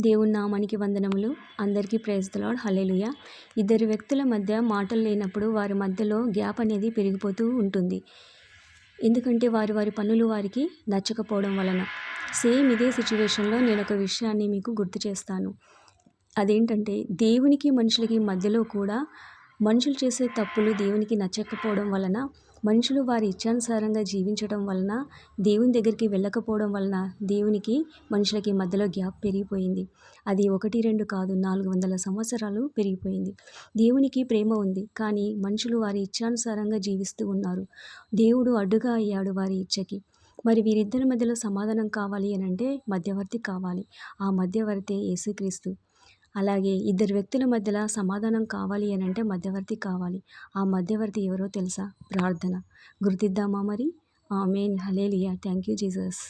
దేవుని నామానికి వందనములు. అందరికీ ప్రైజ్ ది లార్డ్. హల్లెలూయా. ఇద్దరు వ్యక్తుల మధ్య మాటలు లేనప్పుడు వారి మధ్యలో గ్యాప్ అనేది పెరిగిపోతూ ఉంటుంది. ఎందుకంటే వారి పనులు వారికి నచ్చకపోవడం వలన. సేమ్ ఇదే సిచ్యువేషన్లో నేను ఒక విషయాన్ని మీకు గుర్తు చేస్తాను. అదేంటంటే దేవునికి మనుషులకి మధ్యలో కూడా మనుషులు చేసే తప్పులు దేవునికి నచ్చకపోవడం వలన, మనుషులు వారి ఇచ్ఛానుసారంగా జీవించడం వలన, దేవుని దగ్గరికి వెళ్ళకపోవడం వలన దేవునికి మనుషులకి మధ్యలో గ్యాప్ పెరిగిపోయింది. అది 1, 2 కాదు, 400 సంవత్సరాలు పెరిగిపోయింది. దేవునికి ప్రేమ ఉంది, కానీ మనుషులు వారి ఇచ్ఛానుసారంగా జీవిస్తూ ఉన్నారు. దేవుడు అడ్డుగా అయ్యాడు వారి ఇచ్చకి. మరి వీరిద్దరి మధ్యలో సమాధానం కావాలి అనంటే మధ్యవర్తి కావాలి. ఆ మధ్యవర్తే యేసుక్రీస్తు. అలాగే ఇద్దరు వ్యక్తుల మధ్యలో సమాధానం కావాలి అనంటే మధ్యవర్తి కావాలి. ఆ మధ్యవర్తి ఎవరో తెలుసా? ప్రార్థన. గుర్తిద్దామా మరి? Amen. Hallelujah. Thank you Jesus.